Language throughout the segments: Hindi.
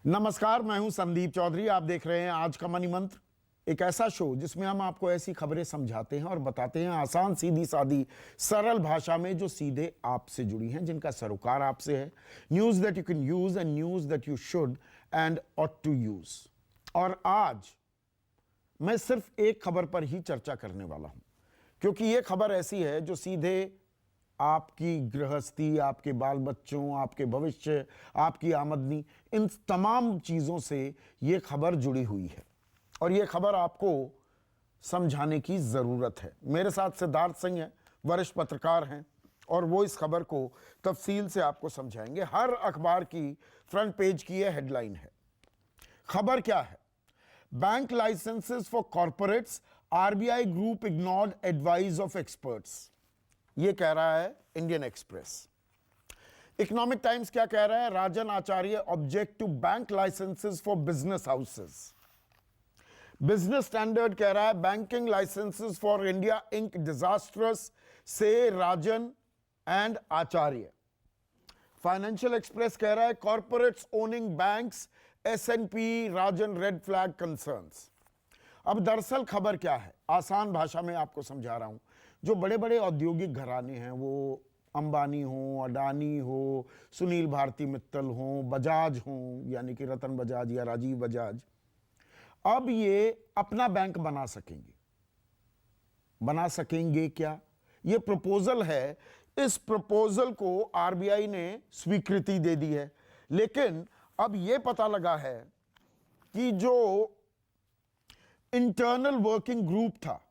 नमस्कार, मैं हूं संदीप चौधरी। आप देख रहे हैं आज का मनी मंत्र, एक ऐसा शो जिसमें हम आपको ऐसी खबरें समझाते हैं और बताते हैं आसान, सीधी सादी, सरल भाषा में, जो सीधे आपसे जुड़ी हैं, जिनका सरोकार आपसे है। News that you can use and news that you should and ought to use. और आज मैं सिर्फ एक खबर पर ही चर्चा करने वाला हूं, क्योंकि यह खबर ऐसी है जो सीधे आपकी गृहस्थी, आपके बाल बच्चों, आपके भविष्य, आपकी आमदनी, इन तमाम चीज़ों से ये खबर जुड़ी हुई है और ये खबर आपको समझाने की ज़रूरत है। मेरे साथ सिद्धार्थ सिंह हैं, वरिष्ठ पत्रकार हैं, और वो इस खबर को तफसील से आपको समझाएंगे। हर अखबार की फ्रंट पेज की ये हेडलाइन है। खबर क्या है? Bank licences for corporates, RBI group ignored advice of experts. ये कह रहा है इंडियन एक्सप्रेस। इकोनॉमिक टाइम्स क्या कह रहा है? Rajan Acharya object to bank licences for business houses. Business Standard कह रहा है banking licences for India Inc disastrous, से Rajan and Acharya. Financial Express कह रहा है corporates owning banks, SNP Rajan red flag concerns. अब दरअसल खबर क्या है, आसान भाषा में आपको समझा रहा हूं। जो बड़े बड़े औद्योगिक घराने हैं, वो अंबानी हो, अडानी हो, सुनील भारती मित्तल हो, बजाज हो, यानी कि रतन बजाज या राजीव बजाज, अब ये अपना बैंक बना सकेंगे। बना सकेंगे क्या? ये प्रपोजल है। इस प्रपोजल को आरबीआई ने स्वीकृति दे दी है, लेकिन अब ये पता लगा है कि जो इंटरनल वर्किंग ग्रुप था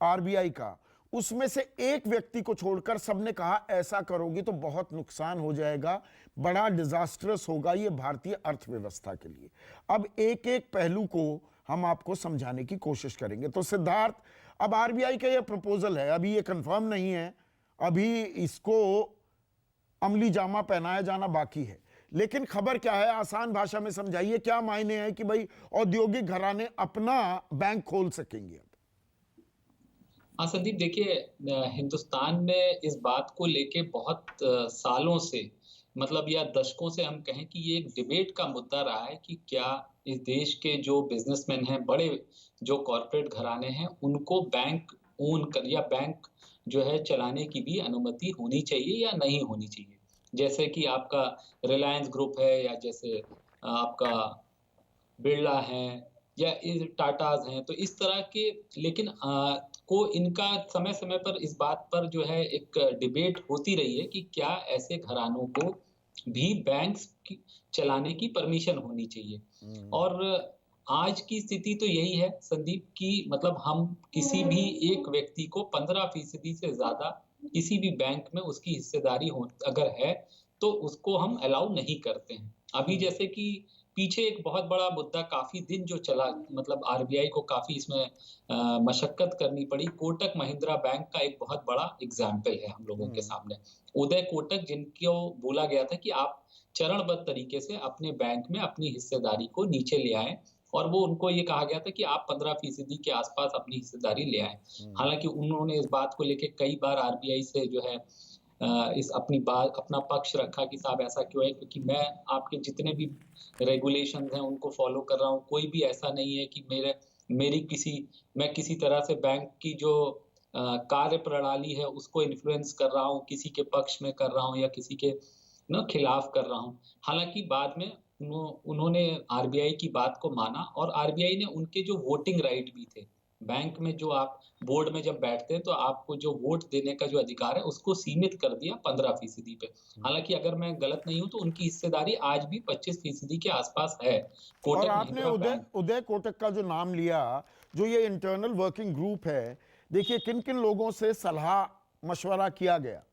आरबीआई का, उसमें से एक व्यक्ति को छोड़कर सबने कहा ऐसा करोगे तो बहुत नुकसान हो जाएगा, बड़ा डिजास्टरस होगा ये भारतीय अर्थव्यवस्था के लिए। अब एक एक पहलू को हम आपको समझाने की कोशिश करेंगे। तो सिद्धार्थ, अब आरबीआई का ये प्रपोजल है, अभी ये कंफर्म नहीं है, अभी इसको अमली जामा पहनाया जाना बाकी है, लेकिन खबर क्या है? आसान भाषा में समझाइए, क्या मायने हैं कि भाई औद्योगिक घराने अपना बैंक खोल सकेंगे? हाँ संदीप, देखिए, हिंदुस्तान में इस बात को लेके बहुत सालों से, मतलब या दशकों से हम कहें कि ये एक डिबेट का मुद्दा रहा है कि क्या इस देश के जो बिजनेसमैन हैं, बड़े जो कॉरपोरेट घराने हैं, उनको बैंक ओन कर या बैंक जो है चलाने की भी अनुमति होनी चाहिए या नहीं होनी चाहिए। जैसे कि आपका रिलायंस ग्रुप है, या जैसे आपका बिरला हैं, या इस टाटाज़ हैं, तो इस तरह के, लेकिन को इनका समय-समय पर इस बात पर जो है एक डिबेट होती रही है कि क्या ऐसे घरानों को भी बैंक्स की चलाने की परमिशन होनी चाहिए। और आज की स्थिति तो यही है संदीप, कि मतलब हम किसी भी एक व्यक्ति को 15% से ज़्यादा किसी भी बैंक में उसकी हिस्सेदारी हो अगर है, तो उसको हम अलाउ नहीं करते हैं। अभी जैसे कि पीछे एक बहुत बड़ा मुद्दा काफ़ी दिन जो चला, मतलब आरबीआई को काफ़ी इसमें मशक्कत करनी पड़ी। कोटक महिंद्रा बैंक का एक बहुत बड़ा एग्ज़ाम्पल है हम लोगों के सामने। उदय कोटक, जिनको बोला गया था कि आप चरणबद्ध तरीके से अपने बैंक में अपनी हिस्सेदारी को नीचे ले आएँ, और वो उनको ये कहा गया था कि आप 15% के आस-पास अपनी हिस्सेदारी ले आएँ। हालाँकि उन्होंने इस बात को लेके कई बार आरबीआई से जो है इस अपनी बात अपना पक्ष रखा कि साहब ऐसा क्यों है? क्योंकि मैं आपके जितने भी रेगुलेशंस हैं उनको फ़ॉलो कर रहा हूँ। कोई भी ऐसा नहीं है कि मैं किसी तरह से बैंक की जो कार्य प्रणाली है उसको इन्फ्लुएंस कर रहा हूँ, किसी के पक्ष में कर रहा हूँ या किसी के खिलाफ कर रहा हूँ। हालाँकि बाद में उन्होंने आरबीआई की बात को माना, और आरबीआई ने उनके जो वोटिंग राइट भी थे, बैंक में जो आप बोर्ड में जब बैठते हैं तो आपको जो वोट देने का जो अधिकार है उसको सीमित कर दिया 15% पे। हालाँकि अगर मैं गलत नहीं हूँ तो उनकी हिस्सेदारी आज भी 25% के आसपास है, और कोटक आपने महिंद्रा उदय बैंक। उदय कोटक का जो नाम लिया, जो ये इंटरनल वर्किंग ग्रुप है, देखिए किन किन लोगों से सलाह मशवरा किया गया।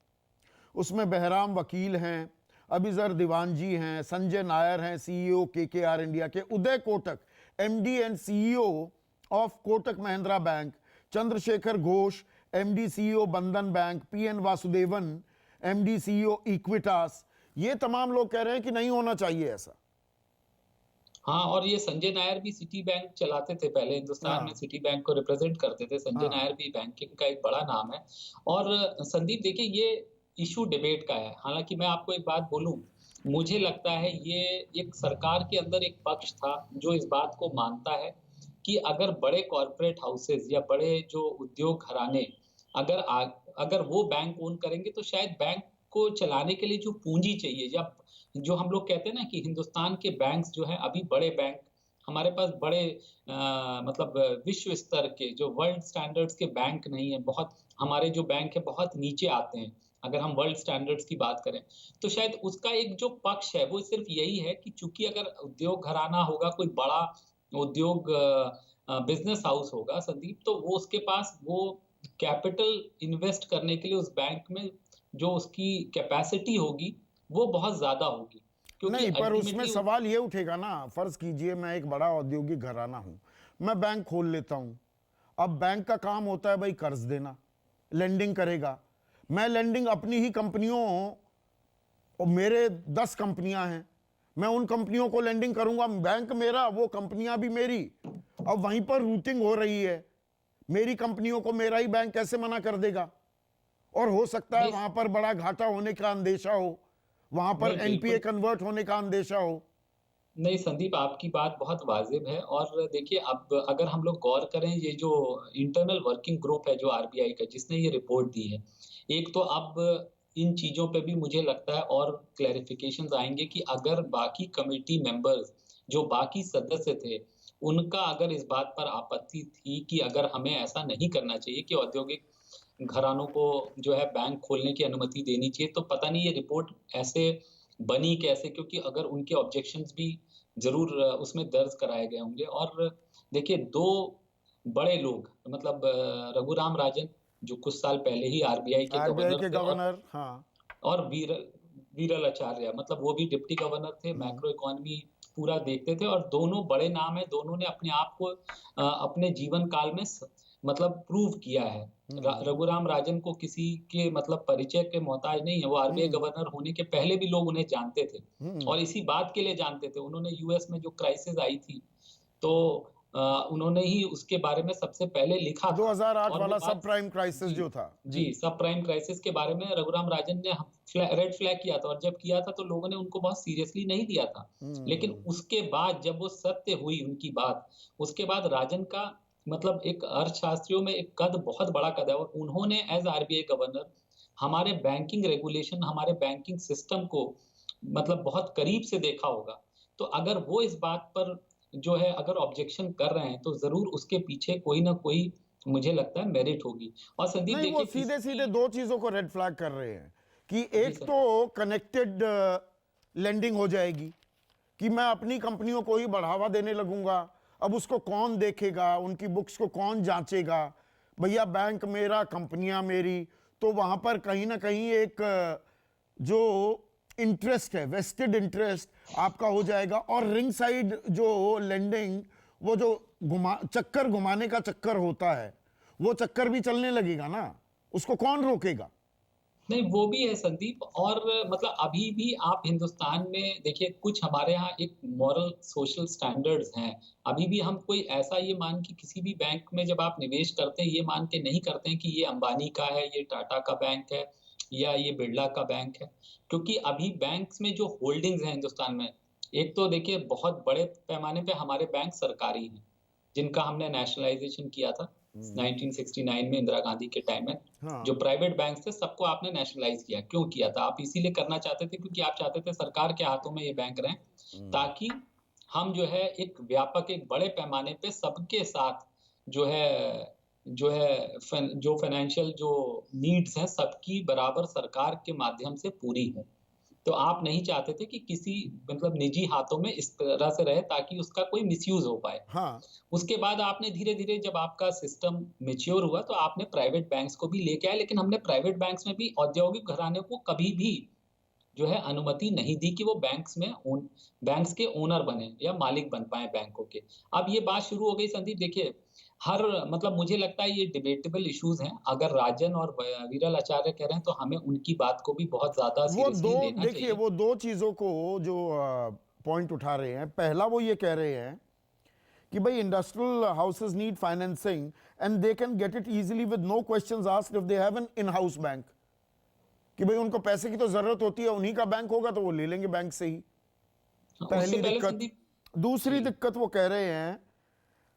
उसमें बहराम वकील हैं, अभिजर दीवानजी हैं, संजय नायर हैं, सीईओ केकेआर इंडिया के, Uday Kotak MD and CEO of Kotak Mahindra Bank, Chandrashekhar Ghosh MD CEO Bandhan Bank, PN Vasudevan MD CEO Equitas. ये तमाम लोग कह रहे हैं कि नहीं होना चाहिए ऐसा। हाँ, और ये संजय नायर भी सिटी बैंक चलाते थे पहले, हिंदुस्तान में हाँ, सिटी बैंक को रिप्रेज़ेंट करते थे। संजय हाँ, नायर भी बैंकिंग का एक बड़ा नाम है। और संदीप, देखिए, ये इश्यू डिबेट का है। हालाँकि मैं आपको एक बात बोलूँ मुझे लगता है ये एक सरकार के अंदर एक पक्ष था जो इस बात को मानता है कि अगर बड़े कॉर्पोरेट हाउसेस या बड़े जो उद्योग घराने अगर वो बैंक ओन करेंगे तो शायद बैंक को चलाने के लिए जो पूंजी चाहिए या जो हम लोग कहते हैं ना कि हिंदुस्तान के बैंक्स जो हैं अभी बड़े बैंक हमारे पास बड़े मतलब विश्व स्तर के जो वर्ल्ड स्टैंडर्ड्स के बैंक नहीं है बहुत हमारे जो बैंक है बहुत नीचे आते हैं अगर हम वर्ल्ड स्टैंडर्ड्स की बात करें तो शायद उसका एक जो पक्ष है वो सिर्फ यही है कि चूंकि अगर उद्योग घराना होगा कोई बड़ा उद्योग बिजनेस हाउस होगा संदीप तो वो उसके पास वो कैपिटल इन्वेस्ट करने के लिए उस बैंक में जो उसकी कैपेसिटी होगी वो बहुत ज्यादा होगी क्योंकि नहीं, पर उसमें अल्टीमेटली सवाल ये उठेगा ना, फर्ज कीजिए मैं एक बड़ा औद्योगिक घराना हूं, मैं बैंक खोल लेता हूं। अब बैंक का काम होता है भाई कर्ज देना, लेंडिंग करेगा। मैं लेंडिंग अपनी ही कंपनियों, और मेरे 10 कंपनियां हैं, मैं उन कंपनियों को लेंडिंग करूंगा, बैंक मेरा, वो कंपनियां भी मेरी। अब वहीं पर रूटिंग हो रही है, मेरी कंपनियों को मेरा ही बैंक कैसे मना कर देगा? और हो सकता है नहीं वहां पर बड़ा घाटा होने का अंदेशा हो, वहां पर नहीं एनपीए बिल्कुल कन्वर्ट होने का अंदेशा हो। नहीं संदीप आपकी बात बहुत वाजिब है और देखिए अब अगर हम लोग गौर करें ये जो इंटरनल वर्किंग ग्रुप है जो आरबीआई का जिसने ये रिपोर्ट दी है एक तो अब इन चीजों पे भी मुझे लगता है और क्लैरिफिकेशंस आएंगे कि अगर बाकी कमेटी मेंबर्स जो बाकी सदस्य थे उनका अगर इस बात पर आपत्ति थी कि अगर हमें ऐसा नहीं करना चाहिए कि औद्योगिक घरानों को जो है बैंक खोलने की अनुमति देनी चाहिए तो पता नहीं ये रिपोर्ट ऐसे बनी कैसे क्योंकि अगर उनके ऑब्जेक्शंस भी जरूर उसमें दर्ज कराए गए होंगे और देखिए दो बड़े लोग मतलब रघुराम राजन जो कुछ साल पहले ही आरबीआई के आरबीआई गवर्नर के थे गवर्नर, हाँ। और वीरल आचार्य मतलब वो भी डिप्टी गवर्नर थे हम्म। मैक्रो इकोनॉमी पूरा देखते थे और दोनों बड़े नाम है दोनों ने अपने आप को अपने जीवन काल में मतलब प्रूव किया है हम्म। रघुराम राजन को किसी के मतलब परिचय के मोहताज नहीं है वो आरबीआई हम्म। गवर्नर होने के पहले भी लोग उन्हें जानते थे हम्म। और इसी बात के लिए जानते थे उन्होंने यूएस में जो क्राइसिस आई थी तो उन्होंने ही उसके बारे में सबसे पहले लिखा था 2008 और वो वाला सब बात प्राइम क्राइसिस जी जो था, जी जी। सब प्राइम क्राइसिस के बारे में रघुराम राजन ने रेड फ्लैग किया था और जब किया था तो लोगों ने उनको बहुत सीरियसली नहीं लिया था लेकिन हम्म। उसके बाद जब वो सत्य हुई उनकी बात उसके बाद राजन का मतलब एक अर्थशास्त्रियों में एक कद बहुत बड़ा कद है और उन्होंने एज आरबीआई गवर्नर हमारे बैंकिंग रेगुलेशन हमारे बैंकिंग सिस्टम को मतलब बहुत करीब से देखा होगा तो अगर वो इस बात पर जो है अगर ऑब्जेक्शन कर रहे हैं तो जरूर उसके पीछे कोई ना कोई मुझे लगता है मेरिट होगी और संदीप नहीं, वो देखिए सीधे सीधे किसी दो चीजों को रेड फ्लैग कर रहे हैं कि जी एक सर तो कनेक्टेड लेंडिंग हो जाएगी, कि मैं अपनी कंपनियों को ही बढ़ावा देने लगूंगा। अब उसको कौन देखेगा, उनकी बुक्स को कौन जांचेगा? भैया बैंक मेरा, कंपनियां मेरी। तो वहां पर कहीं ना कहीं एक जो इंटरेस्ट है, वेस्टेड इंटरेस्ट आपका हो जाएगा। और रिंग साइड जो लेंडिंग, वो जो चक्कर घुमाने का चक्कर होता है, वो चक्कर भी चलने लगेगा ना, उसको कौन रोकेगा? नहीं वो भी है संदीप और मतलब अभी भी आप हिंदुस्तान में देखिए कुछ हमारे यहाँ एक मॉरल सोशल स्टैंडर्ड्स हैं अभी भी हम कोई ऐसा ये मान के किसी भी बैंक में जब आप निवेश करते हैं ये मान के नहीं करते हैं कि ये अंबानी का है ये टाटा का बैंक है या ये बिरला का बैंक है क्योंकि अभी बैंक्स में जो होल्डिंग्स हैं हिंदुस्तान में एक तो देखिए बहुत बड़े पैमाने पे हमारे बैंक सरकारी हैं जिनका हमने नेशनलाइजेशन किया था 1969 में इंदिरा गांधी के टाइम में हाँ। जो प्राइवेट बैंक थे सबको आपने नेशनलाइज किया क्यों किया था आप इसीलिए करना चाहते थे क्योंकि आप चाहते थे सरकार के हाथों में ये बैंक रहें ताकि हम जो है एक व्यापक एक बड़े पैमाने पे सबके साथ जो है जो फाइनेंशियल जो नीड्स हैं सबकी बराबर सरकार के माध्यम से पूरी हो तो आप नहीं चाहते थे कि किसी मतलब निजी हाथों में इस तरह से रहे ताकि उसका कोई मिसयूज हो पाए हाँ। उसके बाद आपने धीरे धीरे जब आपका सिस्टम मेच्योर हुआ तो आपने प्राइवेट बैंक्स को भी लेके आए लेकिन हमने प्राइवेट बैंक्स में भी औद्योगिक घराने को कभी भी जो है अनुमति नहीं दी कि वो बैंक्स के ओनर बने या मालिक बन पाए बैंकों के अब ये बात शुरू हो गई संदीप देखिए हर मतलब मुझे लगता है ये डिबेटेबल इश्यूज हैं अगर राजन और वीरल आचार्य कह रहे हैं तो हमें उनकी बात को भी बहुत ज्यादा वो दो, सीरियसली लेना देखिए, चाहिए वो दो चीजों को जो पॉइंट उठा रहे हैं, पहला वो ये कह रहे हैं कि भाई industrial houses need financing and they can get it easily with no questions asked if they have an in house bank. कि भाई उनको पैसे की तो जरूरत होती है, उन्हीं का बैंक होगा तो वो ले लेंगे बैंक से ही। उससे पहली पहले दिक्कत। संदीप दूसरी जी दिक्कत वो कह रहे हैं,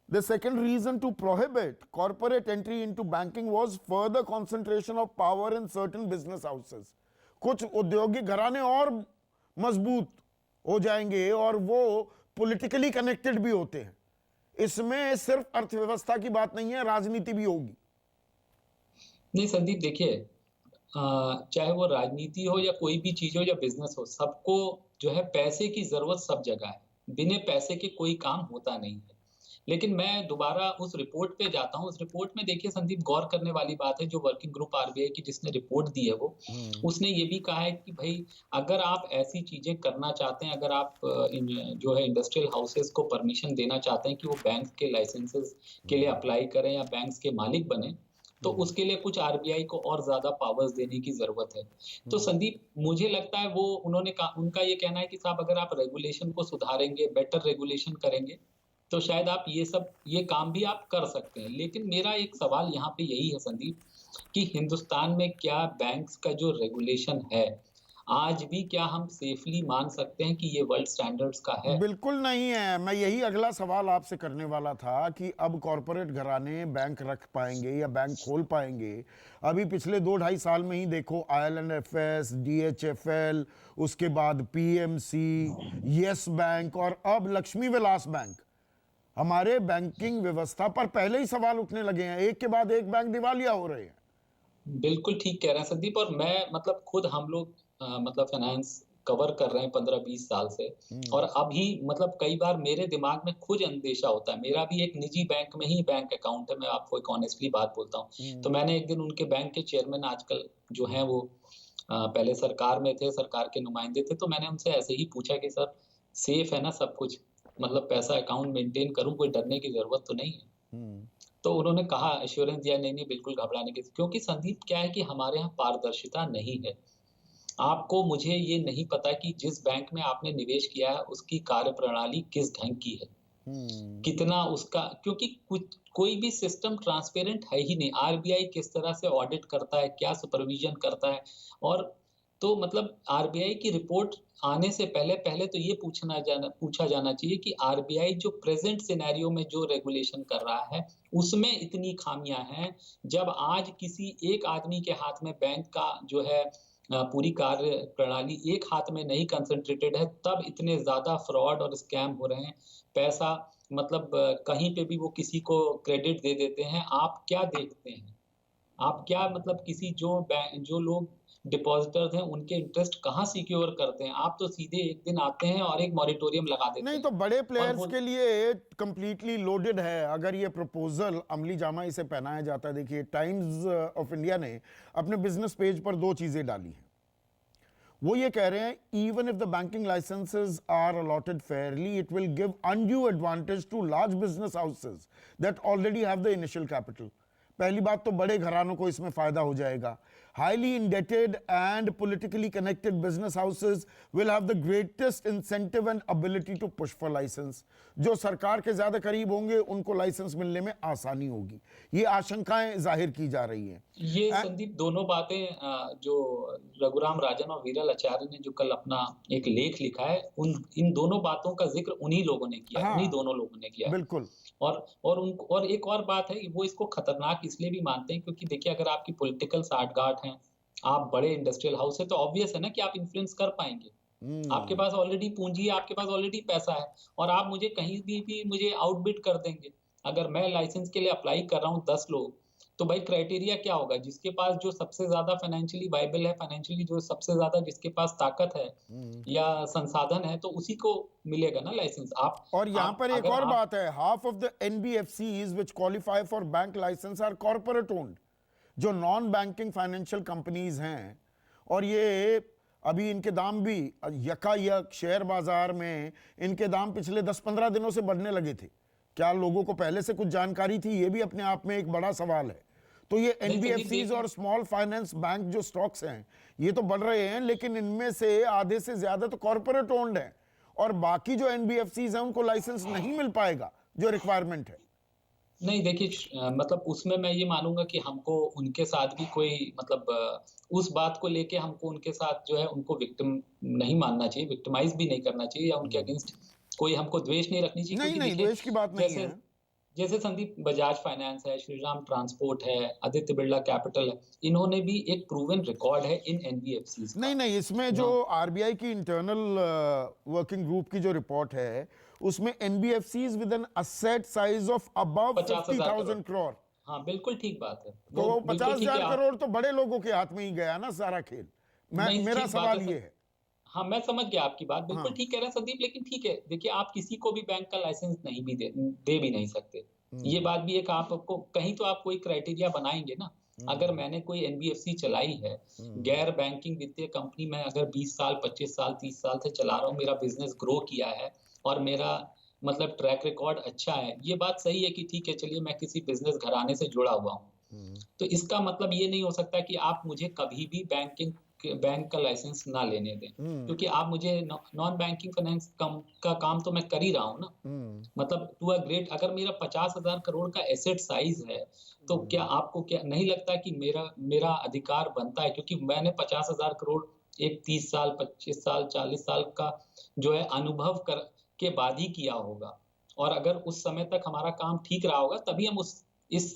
the second reason to prohibit corporate entry into banking was further concentration of power in certain business houses. कुछ औद्योगिक घराने और मजबूत हो जाएंगे और वो पॉलिटिकली कनेक्टेड भी होते हैं। इसमें सिर्फ अर्थव्यवस्था की बात नहीं है, राजनीति भी होगी। नहीं संदीप देखिए, चाहे वो राजनीति हो या कोई भी चीज हो या बिजनेस हो, सबको जो है पैसे की जरूरत सब जगह है। बिना पैसे के कोई काम होता नहीं है। लेकिन मैं दोबारा उस रिपोर्ट पे जाता हूँ। उस रिपोर्ट में देखिए संदीप, गौर करने वाली बात है, जो वर्किंग ग्रुप आरबीआई की जिसने रिपोर्ट दी है वो, उसने ये भी कहा है कि भाई अगर आप ऐसी चीजें करना चाहते हैं, अगर आप जो है इंडस्ट्रियल हाउसेस को परमिशन देना चाहते हैं कि वो बैंक के लाइसेंसेस के लिए अप्लाई करें या बैंक्स के मालिक बने, तो उसके लिए कुछ आरबीआई को और ज्यादा पावर्स देने की जरूरत है। तो संदीप मुझे लगता है वो उन्होंने कहा, उनका ये कहना है कि साहब अगर आप रेगुलेशन को सुधारेंगे, बेटर रेगुलेशन करेंगे, तो शायद आप ये काम भी आप कर सकते हैं। लेकिन मेरा एक सवाल यहाँ पे यही है संदीप, कि हिंदुस्तान में क्या बैंक्स का जो रेगुलेशन है, आज भी क्या हम सेफली मान सकते हैं कि ये वर्ल्ड स्टैंडर्ड्स का है? बिल्कुल नहीं है। मैं यही अगला सवाल आपसे करने वाला था कि अब कॉरपोरेट घराने बैंक रख पाएंगे या बैंक खोल पाएंगे? अभी पिछले 2-2.5 साल में ही देखो, IL&FS, DHFL, उसके बाद PMC, यस बैंक और अब लक्ष्मी विलास बैंक, हमारे बैंकिंग व्यवस्था पर पहले ही सवाल उठने लगे हैं। एक के बाद एक बैंक दिवालिया हो रहे हैं। बिल्कुल ठीक कह रहे हैं संदीप। और मैं मतलब खुद हम लोग मतलब फाइनेंस कवर कर रहे हैं 15-20 साल से, और अभी मतलब कई बार मेरे दिमाग में खुद अंदेशा होता है। मेरा भी एक निजी बैंक में ही बैंक अकाउंट है, मैं आपको एक ऑनेस्टली बात बोलता हूँ। तो मैंने एक दिन उनके बैंक के चेयरमैन आजकल जो हैं वो पहले सरकार में थे, सरकार के नुमाइंदे थे, तो मैंने उनसे ऐसे ही पूछा कि सर सेफ है ना सब कुछ, मतलब पैसा अकाउंट मेंटेन करूं, कोई डरने की जरूरत तो नहीं है? तो उन्होंने कहा, एश्योरेंस दिया, नहीं नहीं बिल्कुल घबराने की, क्योंकि संदीप क्या है कि हमारे यहाँ पारदर्शिता नहीं है। आपको मुझे ये नहीं पता कि जिस बैंक में आपने निवेश किया है उसकी कार्यप्रणाली किस ढंग की है, कितना उसका, क्योंकि कोई भी सिस्टम ट्रांसपेरेंट है ही नहीं। आरबीआई किस तरह से ऑडिट करता है, क्या सुपरविजन करता है, और तो मतलब आरबीआई की रिपोर्ट आने से पहले पहले तो ये पूछा जाना चाहिए कि आरबीआई जो प्रेजेंट सिनेरियो में जो रेगुलेशन कर रहा है उसमें इतनी खामियां हैं। जब आज किसी एक आदमी के हाथ में बैंक का जो है पूरी कार्य प्रणाली एक हाथ में नहीं कंसंट्रेटेड है, तब इतने ज्यादा फ्रॉड और स्कैम हो रहे हैं। पैसा मतलब कहीं पे भी वो किसी को क्रेडिट दे देते हैं। आप क्या देखते हैं, आप क्या मतलब किसी जो लोग डिपॉजिटर्स हैं उनके इंटरेस्ट कहाँ सिक्योर करते हैं? आप तो सीधे एक दिन आते हैं और एक मॉरिटोरियम लगा देते नहीं हैं। तो बड़े और प्लेयर्स वो के लिए कंप्लीटली लोडेड है अगर ये प्रपोजल अमली जामा इसे पहनाया जाता है। देखिए, टाइम्स ऑफ इंडिया ने अपने बिजनेस पेज पर 2 चीजें डाली हैं। वो ये कह रहे हैं, even if the banking licences are allotted fairly, it will give undue advantage to large business houses that already have the initial capital. पहली बात तो बड़े घरानों को इसमें फायदा हो जाएगा। Highly indebted and politically connected business houses will have the greatest incentive and ability to push for license. जो सरकार के ज्यादा करीब होंगे उनको लाइसेंस मिलने में आसानी होगी। ये आशंकाएं जाहिर की जा रही हैं। ये संदीप दोनों बातें जो रघुराम राजन और वीरल आचार्य ने जो कल अपना एक लेख लिखा है, इन दोनों बातों का जिक्र उन्हीं लोगों ने किया है, उन्हीं दोनों लोगों ने किया है। बिल्कुल। और एक और बात है, वो इसको खतरनाक इसलिए भी मानते हैं क्योंकि देखिए अगर आपकी पॉलिटिकल साठगांठ है, आप बड़े इंडस्ट्रियल हाउस है, तो ऑब्वियस है ना कि आप इन्फ्लुएंस कर पाएंगे। आपके पास ऑलरेडी पूंजी है, आपके पास ऑलरेडी पैसा है, और आप मुझे कहीं भी मुझे आउटबिड कर देंगे। अगर मैं लाइसेंस के लिए अप्लाई कर रहा हूँ 10 लोग, तो भाई क्राइटेरिया क्या होगा? जिसके पास जो सबसे ज्यादा फाइनेंशियली वायबल है, फाइनेंशियली जो सबसे ज्यादा जिसके पास ताकत है या संसाधन है, तो उसी को मिलेगा ना लाइसेंस। और यहाँ पर एक और बात है, half of the NBFCs which qualify for bank licence are corporate owned, जो नॉन बैंकिंग फाइनेंशियल कंपनीज हैं। और ये अभी इनके दाम भी यकायक शेयर बाजार में इनके दाम पिछले 10-15 दिनों से बढ़ने लगे थे। क्या लोगों को पहले से कुछ जानकारी थी? ये भी अपने आप में एक बड़ा सवाल है। तो ये एनबीएफसीज और स्मॉल फाइनेंस बैंक जो स्टॉक्स हैं ये तो बढ़ रहे हैं, लेकिन इनमें से आधे से ज्यादा तो कॉर्पोरेट ओन्ड है, और बाकी जो एनबीएफसीज हैं उनको लाइसेंस नहीं मिल पाएगा जो रिक्वायरमेंट है। नहीं देखिए मतलब उसमें मैं ये मानूँगा कि हमको उनके साथ भी कोई मतलब उस बात को लेके हमको उनके साथ जो है उनको विक्टिम नहीं मानना चाहिए, विक्टिमाइज़ भी नहीं करना चाहिए या उनके हम्म। अगेंस्ट कोई हमको द्वेष नहीं रखनी चाहिए नहीं क्योंकि नहीं, देखिए द्वेष की बात नहीं जैसे है। जैसे संदीप बजाज फाइनेंस है, श्रीराम ट्रांसपोर्ट है, आदित्य बिरला कैपिटल है, इन्होंने भी एक प्रूवन रिकॉर्ड है इन एनबीएफसीज़ नहीं का। नहीं, इसमें जो ना आरबीआई की इंटरनल वर्किंग ग्रुप की जो रिपोर्ट है, उसमें NBFCs with an asset size of above 50,000 crore. 50,000 crore. हाँ, बिल्कुल ठीक बात है। तो वो वो बिल्कुल पचास ठीक है हजार आप करोड़ तो बड़े लोगों के हाथ में ही गया ना सारा खेल। मैं नहीं मेरा ठीक बात है सवाल ये है। हाँ, मैं समझ गया आपकी बात, बिल्कुल हाँ। ठीक कह रहे हैं संदीप, लेकिन ठीक है, देखिए आप किसी को भी बैंक का लाइसेंस नहीं भी दे भी नहीं सकते। ये हम्म। बात भी एक आपको कहीं तो आप कोई क्राइटेरिया बनाएँगे ना। अगर हम्म। मैंने कोई एनबीएफसी चलाई है, हम्म। गैर बैंकिंग वित्तीय कंपनी मैं अगर 20 साल, 25 साल, 30 साल से चला रहा हूँ, मेरा बिज़नेस ग्रो किया है और मेरा मतलब ट्रैक रिकॉर्ड अच्छा है। ये बात सही है कि ठीक है, चलिए मैं किसी बिज़नेस घराने से जुड़ा हुआ हूँ। हम्म। तो इसका मतलब ये नहीं हो सकता कि आप मुझे कभी भी बैंक का लाइसेंस ना लेने दें, हम्म। क्योंकि आप मुझे नॉन बैंकिंग फाइनेंस का काम तो मैं कर ही रहा हूँ ना। हम्म। मतलब टू अ ग्रेट अगर मेरा 50,000 करोड़ का एसेट साइज है, तो क्या आपको क्या नहीं लगता कि मेरा मेरा अधिकार बनता है, क्योंकि मैंने 50,000 करोड़ एक 30 साल, 25 साल, 40 साल का जो है अनुभव कर के बाद ही किया होगा। और अगर उस समय तक हमारा काम ठीक रहा होगा, तभी हम उस इस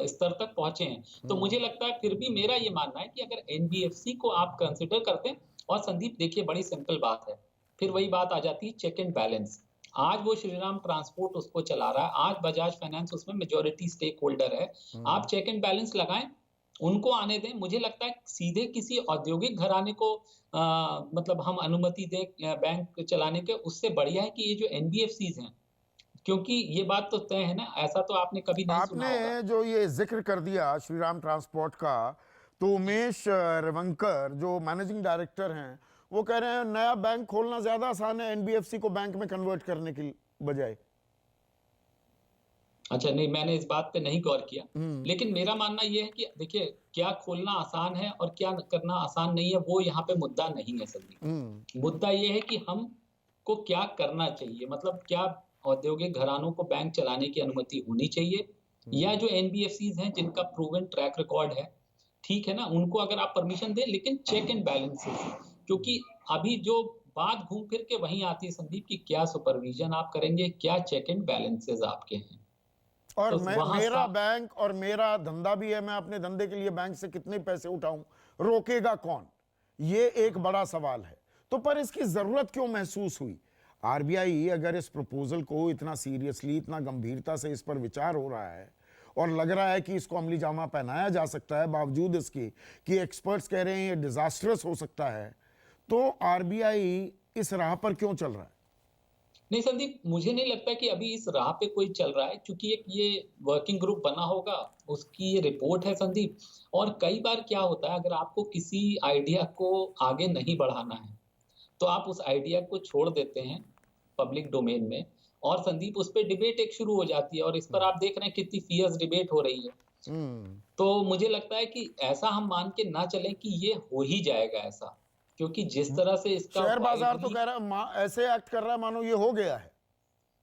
स्तर तक पहुँचे हैं। तो मुझे लगता है फिर भी मेरा ये मानना है कि अगर एनबीएफसी को आप कंसिडर करते हैं और संदीप देखिए बड़ी सिंपल बात है, फिर वही बात आ जाती है चेक एंड बैलेंस। आज वो श्रीराम ट्रांसपोर्ट उसको चला रहा है, आज बजाज फाइनेंस उसमें मेजॉरिटी स्टेक होल्डर है। आप हम्म। चेक एंड बैलेंस लगाएँ, उनको आने दें। मुझे लगता है सीधे किसी औद्योगिक घराने को मतलब हम अनुमति दें बैंक चलाने के, उससे बढ़िया है कि ये जो एनबीएफसीज़ हैं, क्योंकि ये बात तो तय है ना, ऐसा तो आपने कभी नहीं सुना आपने होगा। जो ये जिक्र कर दिया श्रीराम ट्रांसपोर्ट का, तो जी। उमेश रेवंकर जो मैनेजिंग डायरेक्टर हैं, वो कह रहे हैं नया बैंक खोलना ज्यादा आसान है एनबीएफसी को बैंक में कन्वर्ट करने की बजाय। अच्छा नहीं, मैंने इस बात पे नहीं गौर किया। हम्म। लेकिन मेरा मानना ये है कि देखिए, क्या खोलना आसान है और क्या करना आसान नहीं है, वो यहाँ पे मुद्दा नहीं है हम्म। संदीप। मुद्दा ये है कि हमको क्या करना चाहिए, मतलब क्या औद्योगिक घरानों को बैंक चलाने की अनुमति होनी चाहिए, या हम्म। जो एनबीएफसीज़ हैं जिनका प्रूवन ट्रैक रिकॉर्ड है, ठीक है ना? उनको अगर आप परमिशन दें, लेकिन चेक एंड बैलेंसेस, क्योंकि अभी जो बात घूम फिर के वहीं आती है संदीप कि क्या सुपरविज़न आप करेंगे, क्या चेक एंड बैलेंसेस आपके हैं। और तो मैं वहाँ सा मेरा बैंक और मेरा धंधा भी है, मैं अपने धंधे के लिए बैंक से कितने पैसे उठाऊं, रोकेगा कौन? ये एक बड़ा सवाल है। तो पर इसकी जरूरत क्यों महसूस हुई? आरबीआई अगर इस प्रपोजल को इतना सीरियसली, इतना गंभीरता से इस पर विचार हो रहा है और लग रहा है कि इसको अमली जामा पहनाया जा सकता है, बावजूद इसके कि एक्सपर्ट्स कह रहे हैं ये डिजास्टरस हो सकता है, तो आरबीआई इस राह पर क्यों चल रहा है? नहीं संदीप, मुझे नहीं लगता कि अभी इस राह पे कोई चल रहा है, क्योंकि एक ये वर्किंग ग्रुप बना होगा, उसकी ये रिपोर्ट है संदीप। और कई बार क्या होता है, अगर आपको किसी आइडिया को आगे नहीं बढ़ाना है, तो आप उस आइडिया को छोड़ देते हैं पब्लिक डोमेन में, और संदीप उस पे डिबेट एक शुरू हो जाती है, और इस पर आप देख रहे हैं कितनी फियर्स डिबेट हो रही है। हम्म। तो मुझे लगता है कि ऐसा हम मान के ना चलें कि ये हो ही जाएगा ऐसा, क्योंकि जिस तरह से इसका शेयर बाजार तो वाइडली कह रहा है ऐसे एक्ट कर रहा है मानो ये हो गया है।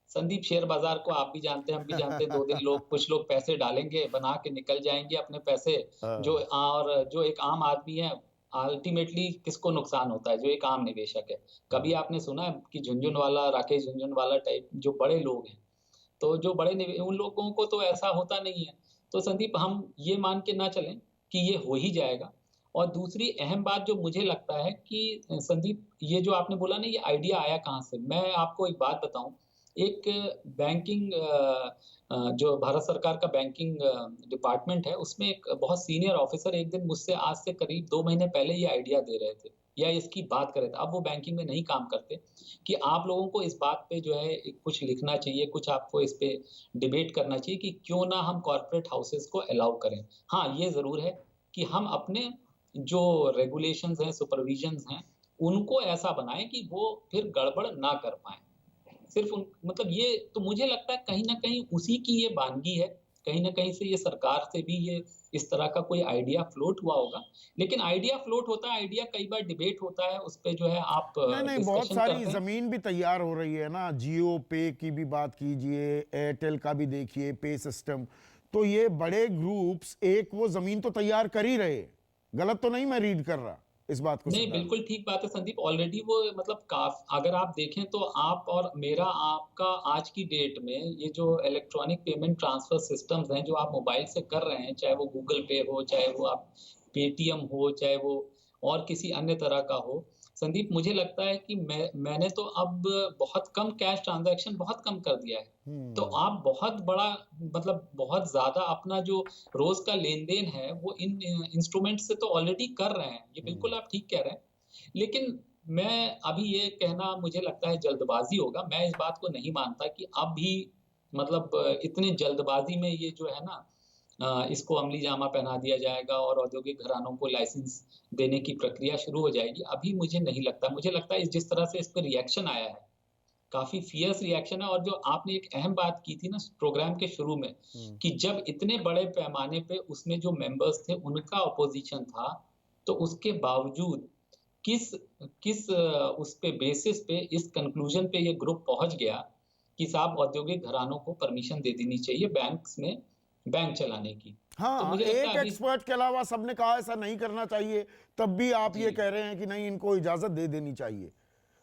संदीप, शेयर बाजार को आप भी जानते हैं, हम भी जानते हैं, 2 दिन लोग कुछ लोग पैसे डालेंगे, बना के निकल जाएँगे अपने पैसे। जो हाँ। और जो एक आम आदमी है, अल्टीमेटली किसको नुकसान होता है? जो एक आम निवेशक है। कभी आपने सुना है कि झुनझुनवाला, राकेश झुनझुनवाला टाइप जो बड़े लोग हैं, तो जो बड़े उन लोगों को तो ऐसा होता नहीं है। तो संदीप, हम ये मान के ना चलें कि ये हो ही जाएगा। और दूसरी अहम बात जो मुझे लगता है कि संदीप, ये जो आपने बोला ना, ये आइडिया आया कहाँ से? मैं आपको एक बात बताऊँ, एक बैंकिंग जो भारत सरकार का बैंकिंग डिपार्टमेंट है, उसमें एक बहुत सीनियर ऑफिसर एक दिन मुझसे आज से करीब 2 महीने पहले ये आइडिया दे रहे थे, या इसकी बात कर रहे थे। अब वो बैंकिंग में नहीं काम करते, कि आप लोगों को इस बात पे जो है कुछ लिखना चाहिए, कुछ आपको इस पे डिबेट करना चाहिए कि क्यों ना हम कॉर्पोरेट हाउसेस को अलाउ करें। हाँ, ये ज़रूर है कि हम अपने जो रेगुलेशंस हैं, सुपरविजन्स हैं, उनको ऐसा बनाएँ कि वो फिर गड़बड़ ना कर पाएँ। सिर्फ़ उन मतलब ये तो मुझे लगता है कहीं न कहीं उसी की ये वानगी है, कहीं न कहीं से ये सरकार से भी ये इस तरह का कोई आइडिया फ्लोट हुआ होगा। लेकिन आइडिया फ्लोट होता है, आइडिया कई बार डिबेट होता है, उस पे जो है आप नहीं, बहुत डिस्कशन सारी करते हैं। जमीन भी तैयार हो रही है ना, जियो पे की भी बात कीजिए, एयरटेल का भी देखिए पे सिस्टम। तो ये बड़े ग्रुप्स एक वो जमीन तो तैयार कर ही रहे, गलत तो नहीं मैं रीड कर रहा इस बात को नहीं, सिद्धार्थ? बिल्कुल ठीक बात है संदीप। ऑलरेडी वो मतलब अगर आप देखें तो आप और मेरा आपका आज की डेट में ये जो इलेक्ट्रॉनिक पेमेंट ट्रांसफर सिस्टम्स हैं जो आप मोबाइल से कर रहे हैं, चाहे वो गूगल पे हो, चाहे वो आप पेटीएम हो, चाहे वो और किसी अन्य तरह का हो, संदीप मुझे लगता है कि मैंने तो अब बहुत कम कैश ट्रांजैक्शन बहुत कम कर दिया है। तो आप बहुत बड़ा मतलब बहुत ज्यादा अपना जो रोज का लेन देन है वो इन इंस्ट्रूमेंट से तो ऑलरेडी कर रहे हैं, ये बिल्कुल आप ठीक कह रहे हैं। लेकिन मैं अभी ये कहना मुझे लगता है जल्दबाजी होगा। मैं इस बात को नहीं मानता कि अब भी मतलब इतने जल्दबाजी में ये जो है ना इसको अमली जामा पहना दिया जाएगा और औद्योगिक घरानों को लाइसेंस देने की प्रक्रिया शुरू हो जाएगी, अभी मुझे नहीं लगता। मुझे लगता है जिस तरह से इस पर रिएक्शन आया है, काफी फियर्स रिएक्शन है। और जो आपने एक अहम बात की थी ना प्रोग्राम के शुरू में, कि जब इतने बड़े पैमाने पे उसमें जो मेंबर्स थे उनका अपोजिशन था, तो उसके बावजूद किस किस उस पे बेसिस पे इस कंक्लूजन पे ये ग्रुप पहुंच गया कि साहब औद्योगिक घरानों को परमिशन दे देनी चाहिए बैंक्स में बैंक चलाने की। तो हाँ, मुझे लगता एक है अभी एक्सपर्ट के अलावा सबने कहा ऐसा नहीं करना चाहिए, तब भी आप ये जी कह रहे हैं कि नहीं, इनको इजाजत दे देनी चाहिए।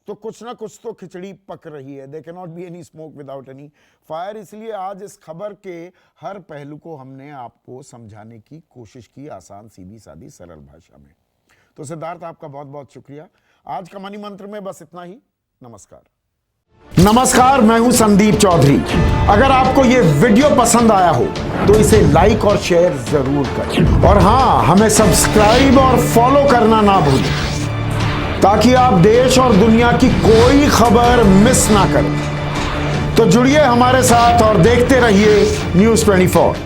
तो कुछ ना कुछ तो खिचड़ी पक रही है। There can not be any smoke without any fire. इसलिए आज इस खबर के हर पहलू को हमने आपको समझाने की कोशिश की, आसान सीधी सादी सरल भाषा में। तो सिद्धार्थ, आपका बहुत बहुत शुक्रिया। आज का मनी मंत्र में बस इतना ही। नमस्कार। नमस्कार, मैं हूं संदीप चौधरी। अगर आपको ये वीडियो पसंद आया हो तो इसे लाइक और शेयर जरूर करें, और हाँ, हमें सब्सक्राइब और फॉलो करना ना भूलें, ताकि आप देश और दुनिया की कोई खबर मिस ना करें। तो जुड़िए हमारे साथ और देखते रहिए News 24।